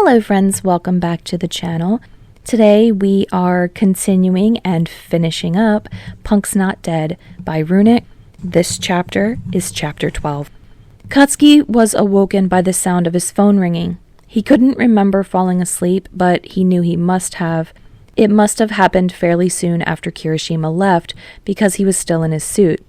Hello friends, welcome back to the channel. Today we are continuing and finishing up Punk's Not Dead by Runic. This chapter is chapter 12. Katsuki was awoken by the sound of his phone ringing. He couldn't remember falling asleep, but he knew he must have. It must have happened fairly soon after Kirishima left because he was still in his suit.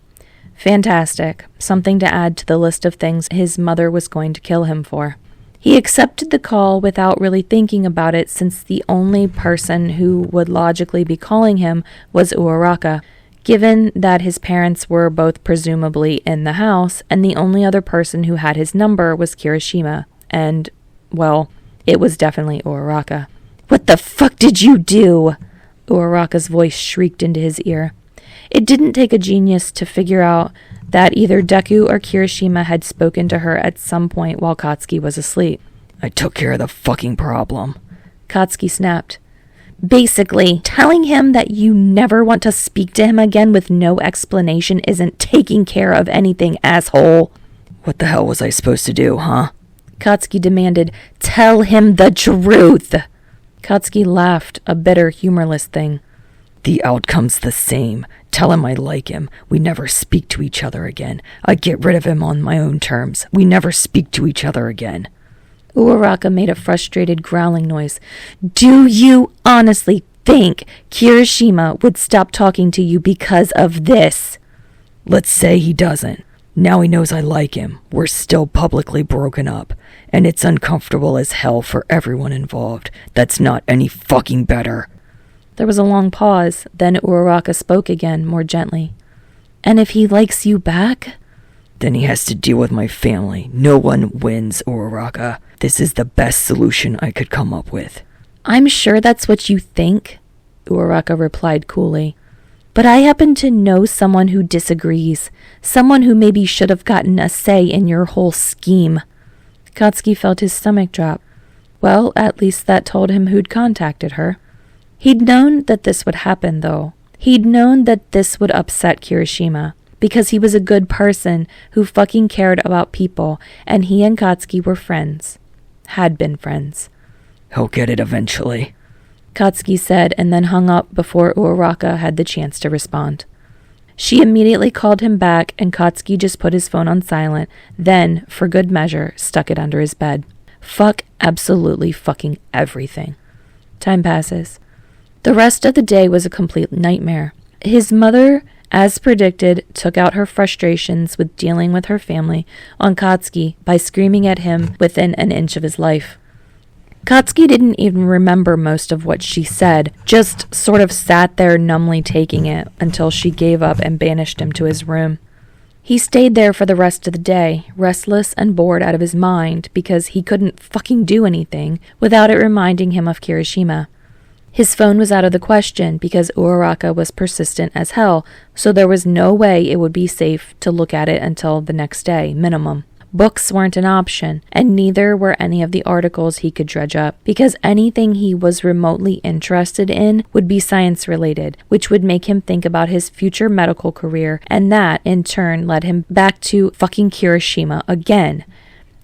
Fantastic. Something to add to the list of things his mother was going to kill him for. He accepted the call without really thinking about it, since the only person who would logically be calling him was Uraraka, given that his parents were both presumably in the house, and the only other person who had his number was Kirishima, and, well, it was definitely Uraraka. "What the fuck did you do?" Uraraka's voice shrieked into his ear. It didn't take a genius to figure out that either Deku or Kirishima had spoken to her at some point while Katsuki was asleep. "I took care of the fucking problem," Katsuki snapped. "Basically, telling him that you never want to speak to him again with no explanation isn't taking care of anything, asshole." "What the hell was I supposed to do, huh?" Katsuki demanded. "Tell him the truth." Katsuki laughed, a bitter, humorless thing. "The outcome's the same. Tell him I like him. We never speak to each other again. I get rid of him on my own terms. We never speak to each other again." Uraraka made a frustrated growling noise. "Do you honestly think Kirishima would stop talking to you because of this?" "Let's say he doesn't. Now he knows I like him. We're still publicly broken up. And it's uncomfortable as hell for everyone involved. That's not any fucking better." There was a long pause, then Uraraka spoke again, more gently. "And if he likes you back?" "Then he has to deal with my family. No one wins, Uraraka. This is the best solution I could come up with." "I'm sure that's what you think," Uraraka replied coolly. "But I happen to know someone who disagrees. Someone who maybe should have gotten a say in your whole scheme." Katsuki felt his stomach drop. Well, at least that told him who'd contacted her. He'd known that this would happen, though. He'd known that this would upset Kirishima, because he was a good person who fucking cared about people, and he and Katsuki were friends. Had been friends. "He'll get it eventually," Katsuki said, and then hung up before Uraraka had the chance to respond. She immediately called him back, and Katsuki just put his phone on silent, then, for good measure, stuck it under his bed. Fuck absolutely fucking everything. Time passes. The rest of the day was a complete nightmare. His mother, as predicted, took out her frustrations with dealing with her family on Katsuki by screaming at him within an inch of his life. Katsuki didn't even remember most of what she said, just sort of sat there numbly taking it until she gave up and banished him to his room. He stayed there for the rest of the day, restless and bored out of his mind because he couldn't fucking do anything without it reminding him of Kirishima. His phone was out of the question because Uraraka was persistent as hell, so there was no way it would be safe to look at it until the next day, minimum. Books weren't an option, and neither were any of the articles he could dredge up, because anything he was remotely interested in would be science-related, which would make him think about his future medical career, and that, in turn, led him back to fucking Kirishima again.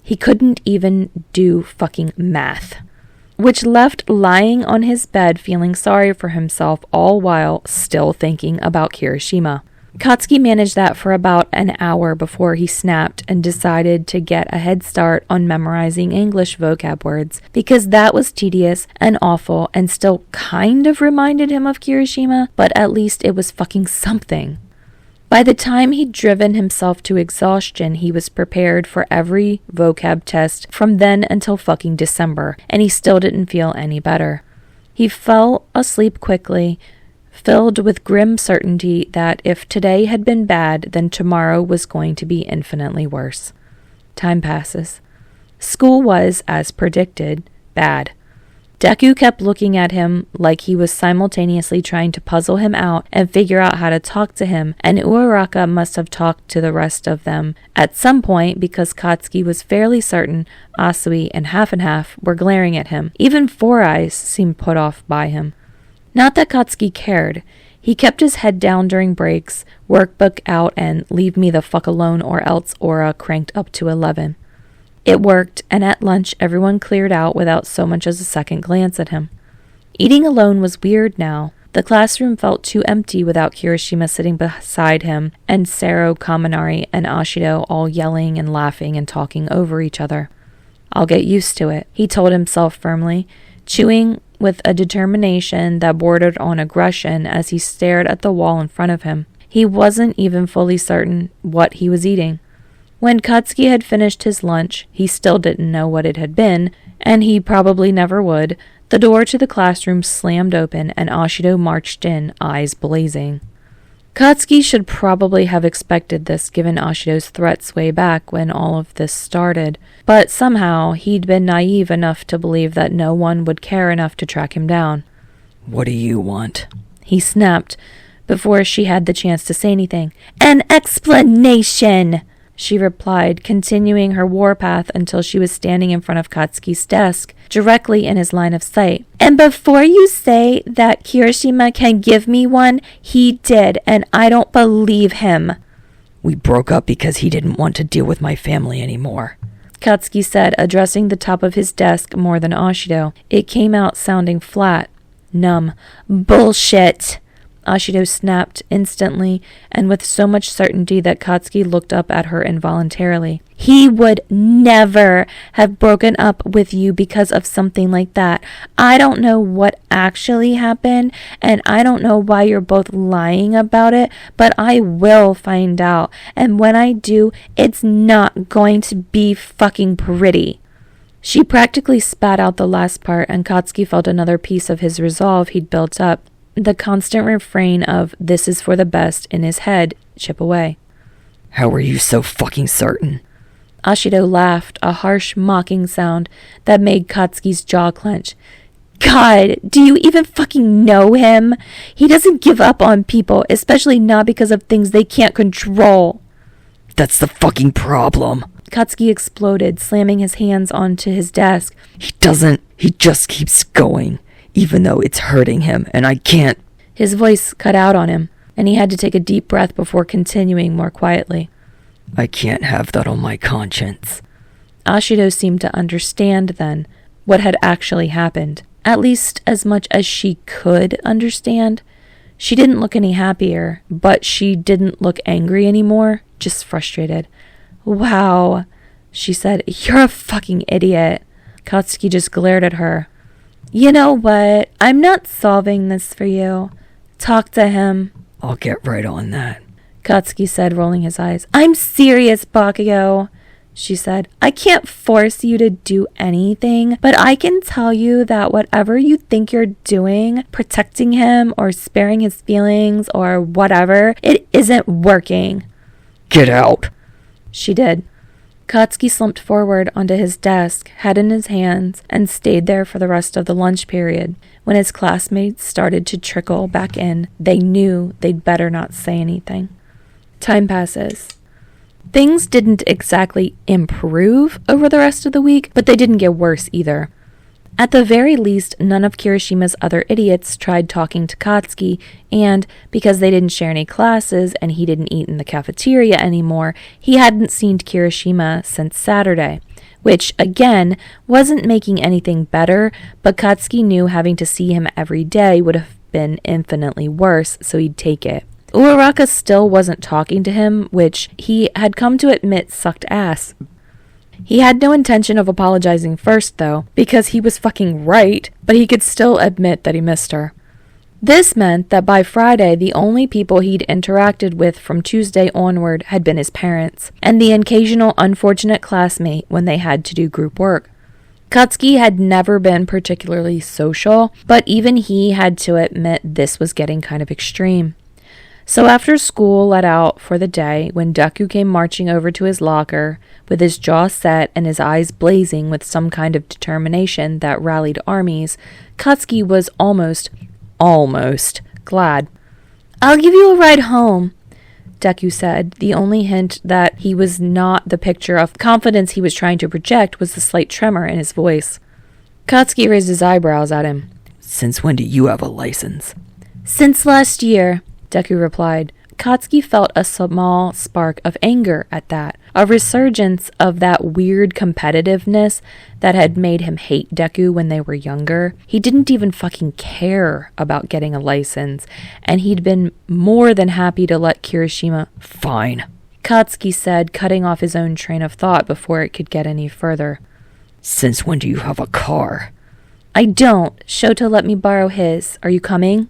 He couldn't even do fucking math. Which left lying on his bed feeling sorry for himself all while still thinking about Kirishima. Katsuki managed that for about an hour before he snapped and decided to get a head start on memorizing English vocab words, because that was tedious and awful and still kind of reminded him of Kirishima, but at least it was fucking something. By the time he'd driven himself to exhaustion, he was prepared for every vocab test from then until fucking December, and he still didn't feel any better. He fell asleep quickly, filled with grim certainty that if today had been bad, then tomorrow was going to be infinitely worse. Time passes. School was, as predicted, bad. Deku kept looking at him like he was simultaneously trying to puzzle him out and figure out how to talk to him, and Uraraka must have talked to the rest of them at some point because Katsuki was fairly certain Asui and Half were glaring at him. Even Four Eyes seemed put off by him. Not that Katsuki cared. He kept his head down during breaks, workbook out, and leave me the fuck alone or else aura cranked up to 11. It worked, and at lunch everyone cleared out without so much as a second glance at him. Eating alone was weird now. The classroom felt too empty without Kirishima sitting beside him, and Sero, Kaminari, and Ashido all yelling and laughing and talking over each other. I'll get used to it, he told himself firmly, chewing with a determination that bordered on aggression as he stared at the wall in front of him. He wasn't even fully certain what he was eating. When Katsuki had finished his lunch, he still didn't know what it had been, and he probably never would. The door to the classroom slammed open and Ashido marched in, eyes blazing. Katsuki should probably have expected this given Ashido's threats way back when all of this started, but somehow he'd been naive enough to believe that no one would care enough to track him down. What do you want? He snapped before she had the chance to say anything. An explanation! She replied, continuing her warpath until she was standing in front of Katsuki's desk, directly in his line of sight. And before you say that Kirishima can give me one, he did, and I don't believe him. We broke up because he didn't want to deal with my family anymore, Katsuki said, addressing the top of his desk more than Ashido. It came out sounding flat, numb. Bullshit! Ashido snapped instantly and with so much certainty that Katsuki looked up at her involuntarily. He would never have broken up with you because of something like that. I don't know what actually happened, and I don't know why you're both lying about it, but I will find out. And when I do, it's not going to be fucking pretty. She practically spat out the last part, and Katsuki felt another piece of his resolve he'd built up. The constant refrain of "this is for the best" in his head chip away. How are you so fucking certain? Ashido laughed, a harsh, mocking sound that made Katsuki's jaw clench. God, do you even fucking know him? He doesn't give up on people, especially not because of things they can't control. That's the fucking problem. Katsuki exploded, slamming his hands onto his desk. He just keeps going. Even though it's hurting him, and I can't. His voice cut out on him, and he had to take a deep breath before continuing more quietly. I can't have that on my conscience. Ashido seemed to understand then what had actually happened, at least as much as she could understand. She didn't look any happier, but she didn't look angry anymore, just frustrated. Wow, she said, you're a fucking idiot. Katsuki just glared at her. You know what? I'm not solving this for you. Talk to him. I'll get right on that, Katsuki said, rolling his eyes. I'm serious, Bakugou, she said. I can't force you to do anything, but I can tell you that whatever you think you're doing, protecting him or sparing his feelings or whatever, it isn't working. Get out. She did. Katsuki slumped forward onto his desk, head in his hands, and stayed there for the rest of the lunch period. When his classmates started to trickle back in, they knew they'd better not say anything. Time passes. Things didn't exactly improve over the rest of the week, but they didn't get worse either. At the very least, none of Kirishima's other idiots tried talking to Katsuki, and because they didn't share any classes and he didn't eat in the cafeteria anymore, he hadn't seen Kirishima since Saturday, which, again, wasn't making anything better, but Katsuki knew having to see him every day would have been infinitely worse, so he'd take it. Uraraka still wasn't talking to him, which he had come to admit sucked ass. He had no intention of apologizing first, though, because he was fucking right, but he could still admit that he missed her. This meant that by Friday, the only people he'd interacted with from Tuesday onward had been his parents, and the occasional unfortunate classmate when they had to do group work. Katsuki had never been particularly social, but even he had to admit this was getting kind of extreme. So after school let out for the day, when Deku came marching over to his locker, with his jaw set and his eyes blazing with some kind of determination that rallied armies, Katsuki was almost glad. I'll give you a ride home, Deku said. The only hint that he was not the picture of confidence he was trying to project was the slight tremor in his voice. Katsuki raised his eyebrows at him. Since when do you have a license? Since last year, Deku replied. Katsuki felt a small spark of anger at that, a resurgence of that weird competitiveness that had made him hate Deku when they were younger. He didn't even fucking care about getting a license, and he'd been more than happy to let Kirishima. Fine, Katsuki said, cutting off his own train of thought before it could get any further. Since when do you have a car? I don't. Shota let me borrow his. Are you coming?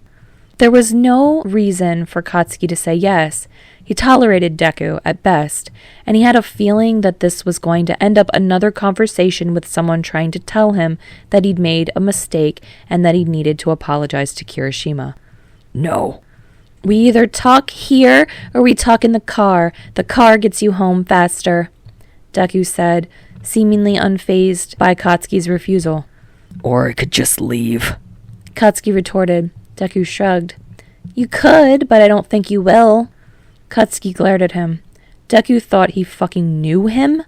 There was no reason for Katsuki to say yes. He tolerated Deku at best, and he had a feeling that this was going to end up another conversation with someone trying to tell him that he'd made a mistake and that he needed to apologize to Kirishima. No. We either talk here or we talk in the car. The car gets you home faster, Deku said, seemingly unfazed by Katsuki's refusal. Or I could just leave, Katsuki retorted. Deku shrugged. You could, but I don't think you will. Katsuki glared at him. Deku thought he fucking knew him?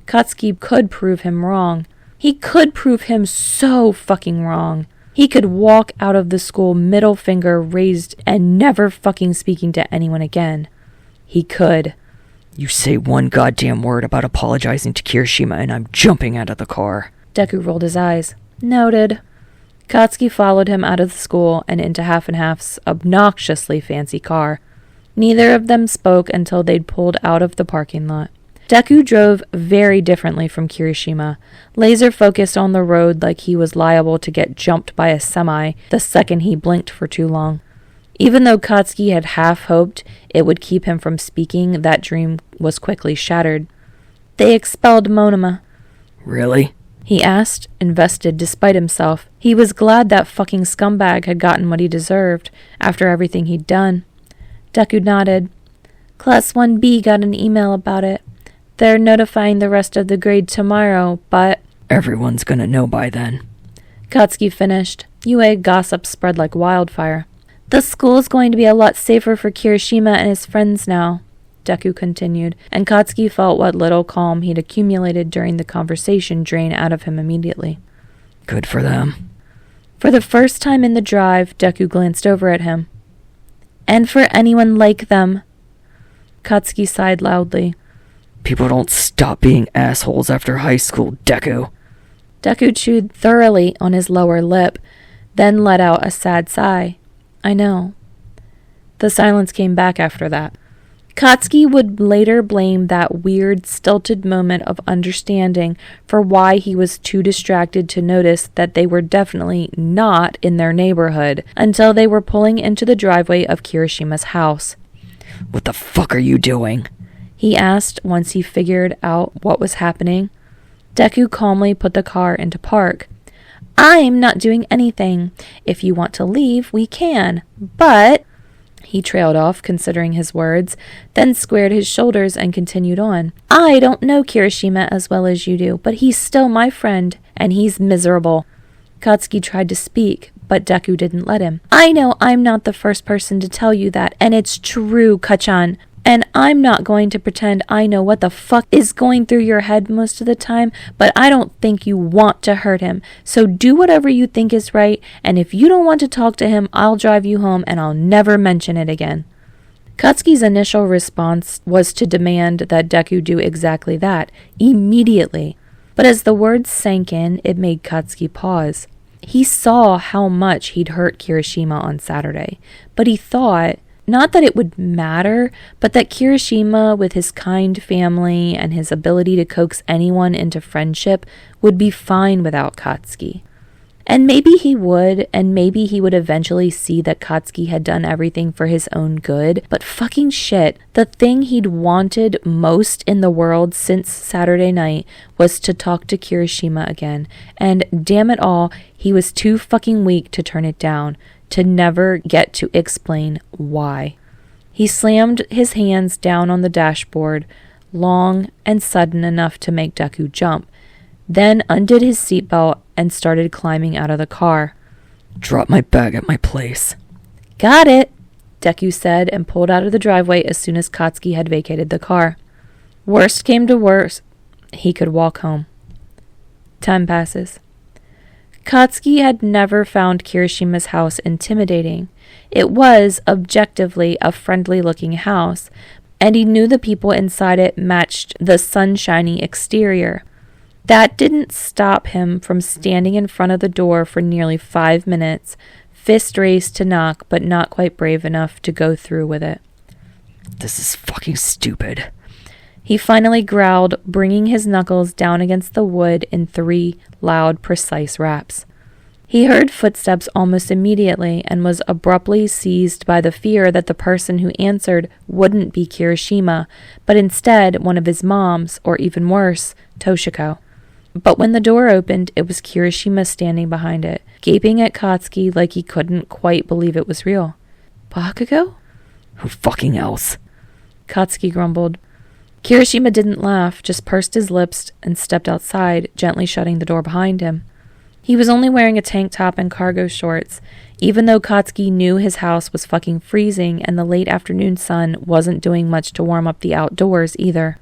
Katsuki could prove him wrong. He could prove him so fucking wrong. He could walk out of the school middle finger raised and never fucking speaking to anyone again. He could. You say one goddamn word about apologizing to Kirishima and I'm jumping out of the car. Deku rolled his eyes. Noted. Katsuki followed him out of the school and into Half and Half's obnoxiously fancy car. Neither of them spoke until they'd pulled out of the parking lot. Deku drove very differently from Kirishima, laser focused on the road like he was liable to get jumped by a semi the second he blinked for too long. Even though Katsuki had half hoped it would keep him from speaking, that dream was quickly shattered. They expelled Monoma. Really? He asked, invested despite himself. He was glad that fucking scumbag had gotten what he deserved after everything he'd done. Deku nodded. Class 1B got an email about it. They're notifying the rest of the grade tomorrow, but... Everyone's gonna know by then. Katsuki finished. UA gossip spread like wildfire. The school's going to be a lot safer for Kirishima and his friends now, Deku continued, and Katsuki felt what little calm he'd accumulated during the conversation drain out of him immediately. Good for them. For the first time in the drive, Deku glanced over at him. And for anyone like them. Katsuki sighed loudly. People don't stop being assholes after high school, Deku. Deku chewed thoroughly on his lower lip, then let out a sad sigh. I know. The silence came back after that. Katsuki would later blame that weird, stilted moment of understanding for why he was too distracted to notice that they were definitely not in their neighborhood until they were pulling into the driveway of Kirishima's house. What the fuck are you doing? He asked once he figured out what was happening. Deku calmly put the car into park. I'm not doing anything. If you want to leave, we can. But... He trailed off, considering his words, then squared his shoulders and continued on. I don't know Kirishima as well as you do, but he's still my friend, and he's miserable. Katsuki tried to speak, but Deku didn't let him. I know I'm not the first person to tell you that, and it's true, Kachan. And I'm not going to pretend I know what the fuck is going through your head most of the time, but I don't think you want to hurt him. So do whatever you think is right, and if you don't want to talk to him, I'll drive you home and I'll never mention it again. Katsuki's initial response was to demand that Deku do exactly that, immediately. But as the words sank in, it made Katsuki pause. He saw how much he'd hurt Kirishima on Saturday, but he thought... Not that it would matter, but that Kirishima, with his kind family and his ability to coax anyone into friendship, would be fine without Katsuki. And maybe he would, and maybe he would eventually see that Katsuki had done everything for his own good, but fucking shit, the thing he'd wanted most in the world since Saturday night was to talk to Kirishima again, and damn it all, he was too fucking weak to turn it down. To never get to explain why. He slammed his hands down on the dashboard, long and sudden enough to make Deku jump, then undid his seatbelt and started climbing out of the car. Drop my bag at my place. Got it, Deku said and pulled out of the driveway as soon as Katsuki had vacated the car. Worst came to worst, he could walk home. Time passes. Katsuki had never found Kirishima's house intimidating. It was, objectively, a friendly-looking house, and he knew the people inside it matched the sunshiny exterior. That didn't stop him from standing in front of the door for nearly 5 minutes, fist raised to knock, but not quite brave enough to go through with it. This is fucking stupid. He finally growled, bringing his knuckles down against the wood in 3 loud, precise raps. He heard footsteps almost immediately and was abruptly seized by the fear that the person who answered wouldn't be Kirishima, but instead one of his moms, or even worse, Toshiko. But when the door opened, it was Kirishima standing behind it, gaping at Katsuki like he couldn't quite believe it was real. Bakugou? Who fucking else? Katsuki grumbled. Kirishima didn't laugh, just pursed his lips and stepped outside, gently shutting the door behind him. He was only wearing a tank top and cargo shorts, even though Katsuki knew his house was fucking freezing and the late afternoon sun wasn't doing much to warm up the outdoors either.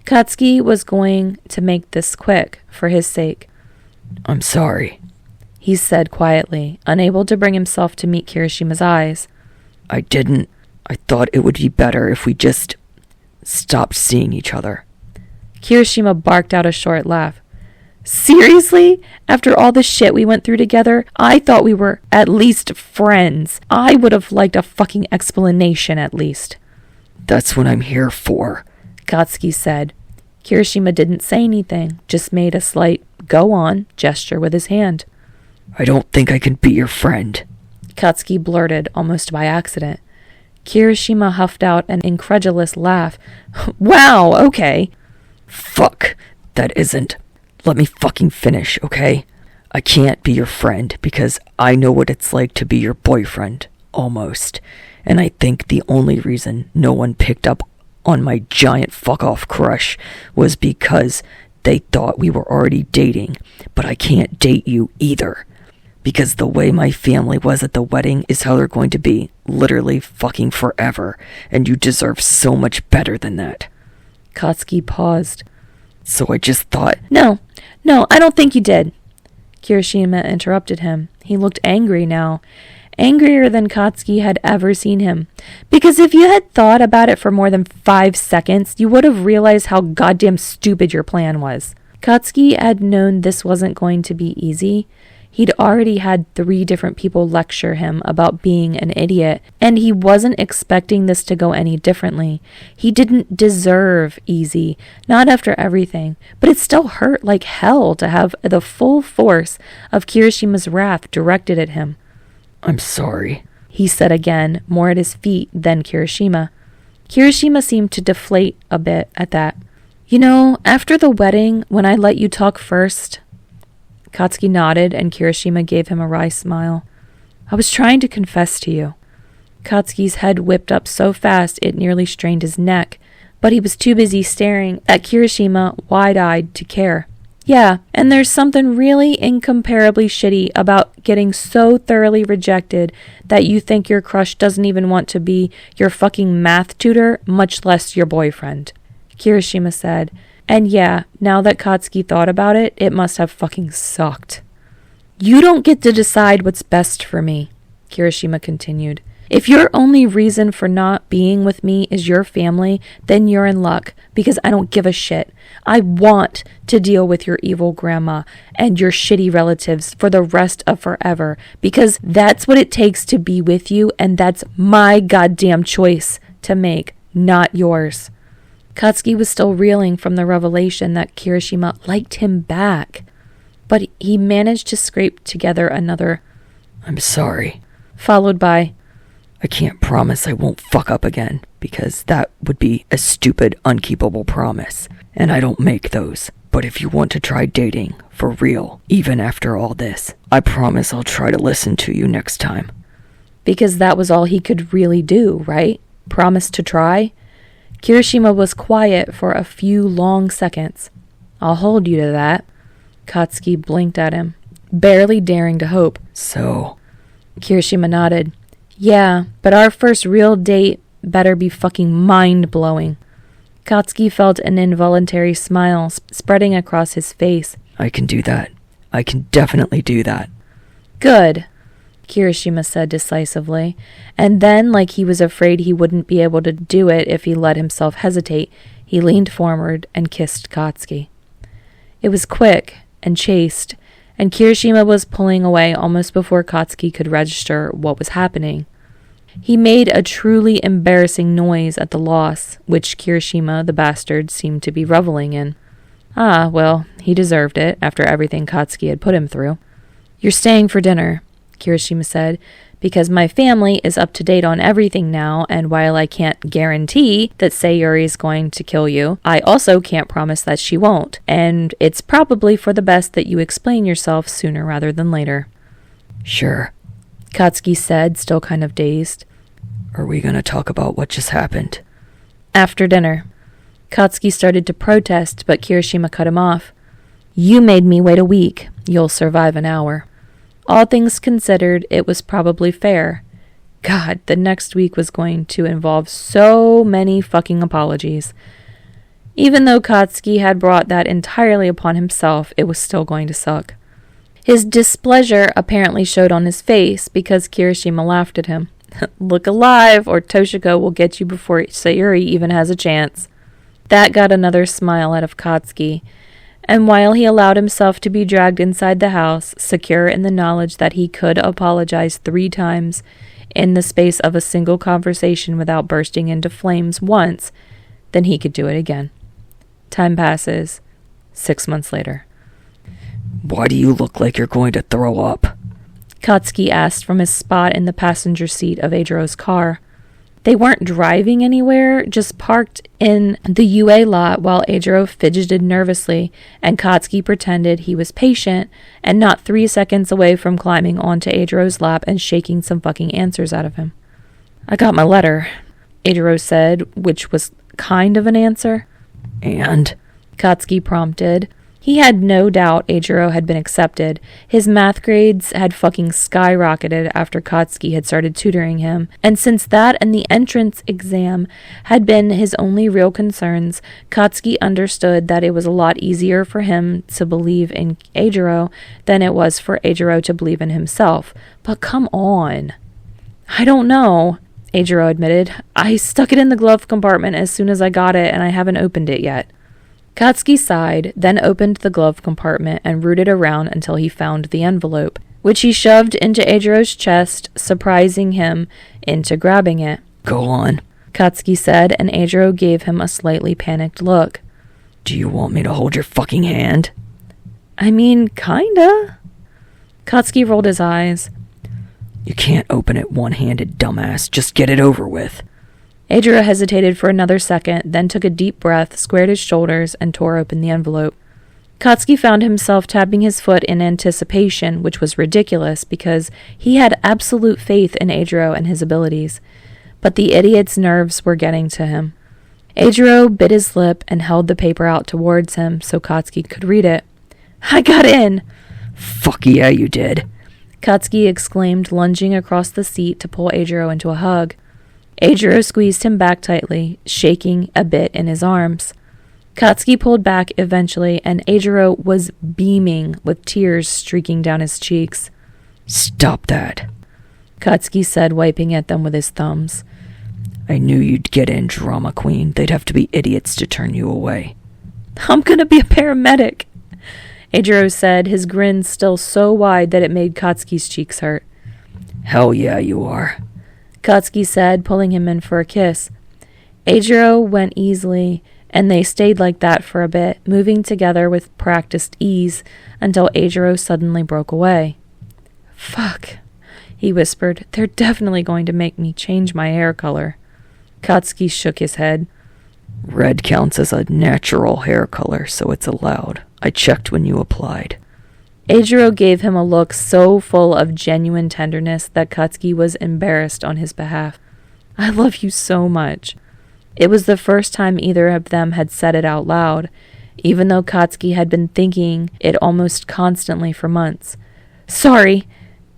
Katsuki was going to make this quick, for his sake. I'm sorry, he said quietly, unable to bring himself to meet Kirishima's eyes. I thought it would be better if we just stopped seeing each other. Kirishima barked out a short laugh. Seriously? After all the shit we went through together, I thought we were at least friends. I would have liked a fucking explanation at least. That's what I'm here for, Katsuki said. Kirishima didn't say anything, just made a slight go on gesture with his hand. I don't think I can be your friend, Katsuki blurted almost by accident. Kirishima huffed out an incredulous laugh. Wow, okay. Fuck, that isn't. Let me fucking finish, okay? I can't be your friend because I know what it's like to be your boyfriend, almost. And I think the only reason no one picked up on my giant fuck-off crush was because they thought we were already dating. But I can't date you either. Because the way my family was at the wedding is how they're going to be, literally fucking forever. And you deserve so much better than that. Katsuki paused. So I just thought... No, I don't think you did. Kirishima interrupted him. He looked angry now. Angrier than Katsuki had ever seen him. Because if you had thought about it for more than 5 seconds, you would have realized how goddamn stupid your plan was. Katsuki had known this wasn't going to be easy. He'd already had 3 different people lecture him about being an idiot, and he wasn't expecting this to go any differently. He didn't deserve easy, not after everything, but it still hurt like hell to have the full force of Kirishima's wrath directed at him. I'm sorry, he said again, more at his feet than Kirishima. Kirishima seemed to deflate a bit at that. You know, after the wedding, when I let you talk first... Katsuki nodded, and Kirishima gave him a wry smile. I was trying to confess to you. Katsuki's head whipped up so fast it nearly strained his neck, but he was too busy staring at Kirishima wide-eyed to care. Yeah, and there's something really incomparably shitty about getting so thoroughly rejected that you think your crush doesn't even want to be your fucking math tutor, much less your boyfriend, Kirishima said. And yeah, now that Katsuki thought about it, it must have fucking sucked. You don't get to decide what's best for me, Kirishima continued. If your only reason for not being with me is your family, then you're in luck, because I don't give a shit. I want to deal with your evil grandma and your shitty relatives for the rest of forever, because that's what it takes to be with you, and that's my goddamn choice to make, not yours. Katsuki was still reeling from the revelation that Kirishima liked him back, but he managed to scrape together another, I'm sorry, followed by, I can't promise I won't fuck up again, because that would be a stupid, unkeepable promise, and I don't make those. But if you want to try dating, for real, even after all this, I promise I'll try to listen to you next time. Because that was all he could really do, right? Promise to try? Kirishima was quiet for a few long seconds. I'll hold you to that. Katsuki blinked at him, barely daring to hope. So? Kirishima nodded. Yeah, but our first real date better be fucking mind-blowing. Katsuki felt an involuntary smile spreading across his face. I can do that. I can definitely do that. Good, Kirishima said decisively, and then, like he was afraid he wouldn't be able to do it if he let himself hesitate, he leaned forward and kissed Katsuki. It was quick and chaste, and Kirishima was pulling away almost before Katsuki could register what was happening. He made a truly embarrassing noise at the loss, which Kirishima, the bastard, seemed to be reveling in. Ah, well, he deserved it, after everything Katsuki had put him through. You're staying for dinner, Kirishima said, because my family is up to date on everything now, and while I can't guarantee that Sayuri is going to kill you, I also can't promise that she won't, and it's probably for the best that you explain yourself sooner rather than later. Sure, Katsuki said, still kind of dazed. Are we going to talk about what just happened? After dinner. Katsuki started to protest, but Kirishima cut him off. You made me wait a week. You'll survive an hour. All things considered, it was probably fair. God, the next week was going to involve so many fucking apologies. Even though Katsuki had brought that entirely upon himself, it was still going to suck. His displeasure apparently showed on his face because Kirishima laughed at him. Look alive, or Toshiko will get you before Sayuri even has a chance. That got another smile out of Katsuki, and while he allowed himself to be dragged inside the house, secure in the knowledge that he could apologize 3 times in the space of a single conversation without bursting into flames once, then he could do it again. Time passes. 6 months later. Why do you look like you're going to throw up? Katsuki asked from his spot in the passenger seat of Eijirou's car. They weren't driving anywhere, just parked in the UA lot while Eijirou fidgeted nervously, and Katsuki pretended he was patient and not 3 seconds away from climbing onto Eijirou's lap and shaking some fucking answers out of him. I got my letter, Eijirou said, which was kind of an answer. And? Katsuki prompted. He had no doubt Eijirou had been accepted. His math grades had fucking skyrocketed after Katsuki had started tutoring him, and since that and the entrance exam had been his only real concerns, Katsuki understood that it was a lot easier for him to believe in Eijirou than it was for Eijirou to believe in himself. But come on. I don't know, Eijirou admitted. I stuck it in the glove compartment as soon as I got it, and I haven't opened it yet. Katsuki sighed, then opened the glove compartment and rooted around until he found the envelope, which he shoved into Eijirou's chest, surprising him into grabbing it. Go on, Katsuki said, and Eijirou gave him a slightly panicked look. Do you want me to hold your fucking hand? I mean, kinda. Katsuki rolled his eyes. You can't open it one-handed, dumbass. Just get it over with. Eijirou hesitated for another second, then took a deep breath, squared his shoulders, and tore open the envelope. Katsuki found himself tapping his foot in anticipation, which was ridiculous because he had absolute faith in Eijirou and his abilities. But the idiot's nerves were getting to him. Eijirou bit his lip and held the paper out towards him so Katsuki could read it. I got in! Fuck yeah, you did, Katsuki exclaimed, lunging across the seat to pull Eijirou into a hug. Eijirou squeezed him back tightly, shaking a bit in his arms. Katsuki pulled back eventually, and Eijirou was beaming with tears streaking down his cheeks. Stop that, Katsuki said, wiping at them with his thumbs. I knew you'd get in, drama queen. They'd have to be idiots to turn you away. I'm gonna be a paramedic, Eijirou said, his grin still so wide that it made Katsuki's cheeks hurt. Hell yeah, you are, Katsuki said, pulling him in for a kiss. Eijirou went easily, and they stayed like that for a bit, moving together with practiced ease until Eijirou suddenly broke away. Fuck, he whispered. They're definitely going to make me change my hair color. Katsuki shook his head. Red counts as a natural hair color, so it's allowed. I checked when you applied. Eijirou gave him a look so full of genuine tenderness that Katsuki was embarrassed on his behalf. I love you so much. It was the first time either of them had said it out loud, even though Katsuki had been thinking it almost constantly for months. Sorry,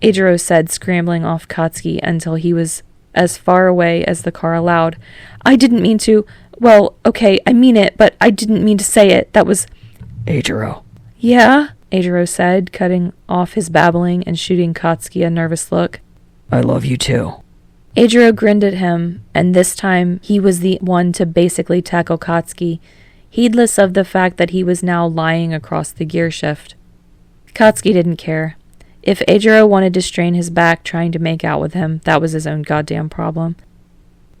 Eijirou said, scrambling off Katsuki until he was as far away as the car allowed. I didn't mean to. Well, okay, I mean it, but I didn't mean to say it. That was... Eijirou. Yeah? Eijirou said, cutting off his babbling and shooting Katsuki a nervous look. I love you too. Eijirou grinned at him, and this time he was the one to basically tackle Katsuki, heedless of the fact that he was now lying across the gear shift. Katsuki didn't care. If Eijirou wanted to strain his back trying to make out with him, that was his own goddamn problem.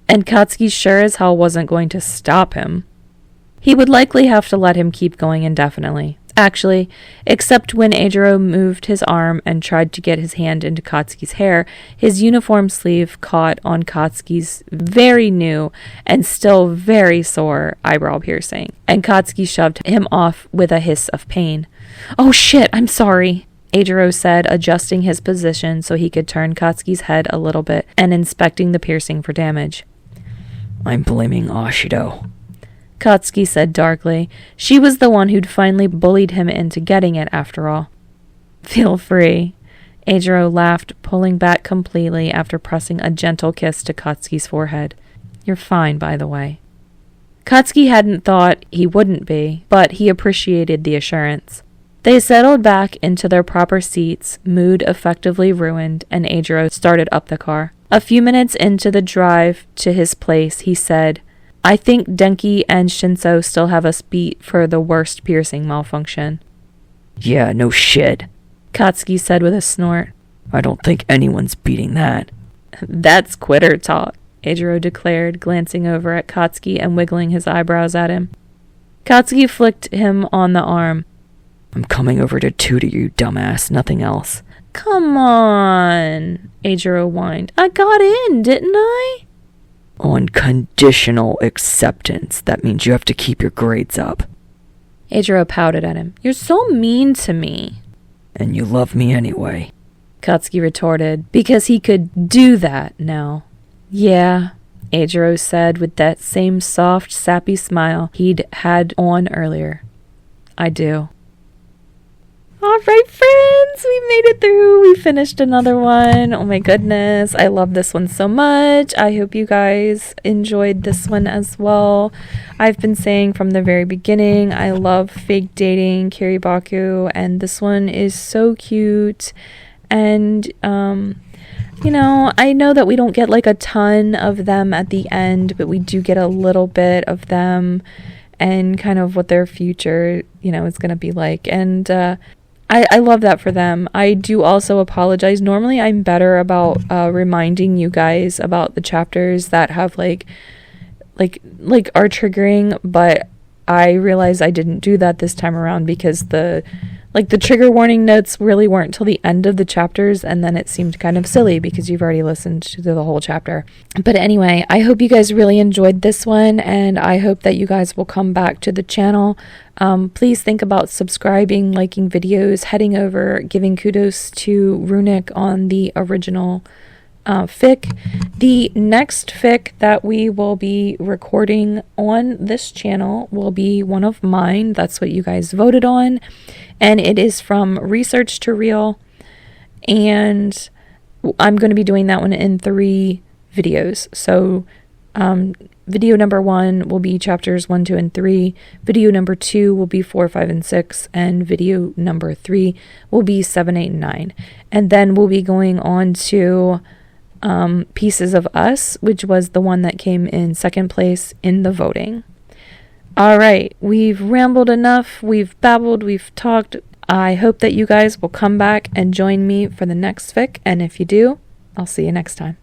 And Katsuki sure as hell wasn't going to stop him. He would likely have to let him keep going indefinitely. Actually, except when Eijirou moved his arm and tried to get his hand into Katsuki's hair, his uniform sleeve caught on Katsuki's very new and still very sore eyebrow piercing, and Katsuki shoved him off with a hiss of pain. "Oh shit, I'm sorry," Eijirou said, adjusting his position so he could turn Katsuki's head a little bit and inspecting the piercing for damage. I'm blaming Ashido, Katsuki said darkly. She was the one who'd finally bullied him into getting it, after all. Feel free. Eijirou laughed, pulling back completely after pressing a gentle kiss to Katsuki's forehead. You're fine, by the way. Katsuki hadn't thought he wouldn't be, but he appreciated the assurance. They settled back into their proper seats, mood effectively ruined, and Eijirou started up the car. A few minutes into the drive to his place, he said, I think Denki and Shinso still have us beat for the worst piercing malfunction. Yeah, no shit, Katsuki said with a snort. I don't think anyone's beating that. That's quitter talk, Eijirou declared, glancing over at Katsuki and wiggling his eyebrows at him. Katsuki flicked him on the arm. I'm coming over to tutor you, dumbass, nothing else. Come on, Eijirou whined. I got in, didn't I? On conditional acceptance. That means you have to keep your grades up. Eijirou pouted at him. You're so mean to me. And you love me anyway, Katsuki retorted, because he could do that now. Yeah, Eijirou said with that same soft, sappy smile he'd had on earlier. I do. All right, friends, we made it through. We finished another one. Oh my goodness, I love this one so much. I hope you guys enjoyed this one as well. I've been saying from the very beginning, I love fake dating Kiribako, and this one is so cute. And, you know, I know that we don't get like a ton of them at the end, but we do get a little bit of them and kind of what their future, you know, is going to be like. And, I love that for them. I do also apologize. Normally I'm better about reminding you guys about the chapters that have like are triggering, but I realized I didn't do that this time around because the trigger warning notes really weren't till the end of the chapters, and then it seemed kind of silly because you've already listened to the whole chapter. But anyway, I hope you guys really enjoyed this one, and I hope that you guys will come back to the channel. Please think about subscribing, liking videos, heading over, giving kudos to wrunic on the original fic. The next fic that we will be recording on this channel will be one of mine. That's what you guys voted on, and it is from Research to Real, and I'm going to be doing that one in 3 videos. So video number 1 will be chapters 1, 2, and 3. Video number 2 will be 4, 5, and 6. And video number 3 will be 7, 8, and 9. And then we'll be going on to Pieces of Us, which was the one that came in second place in the voting. All right, we've rambled enough. We've babbled. We've talked. I hope that you guys will come back and join me for the next fic. And if you do, I'll see you next time.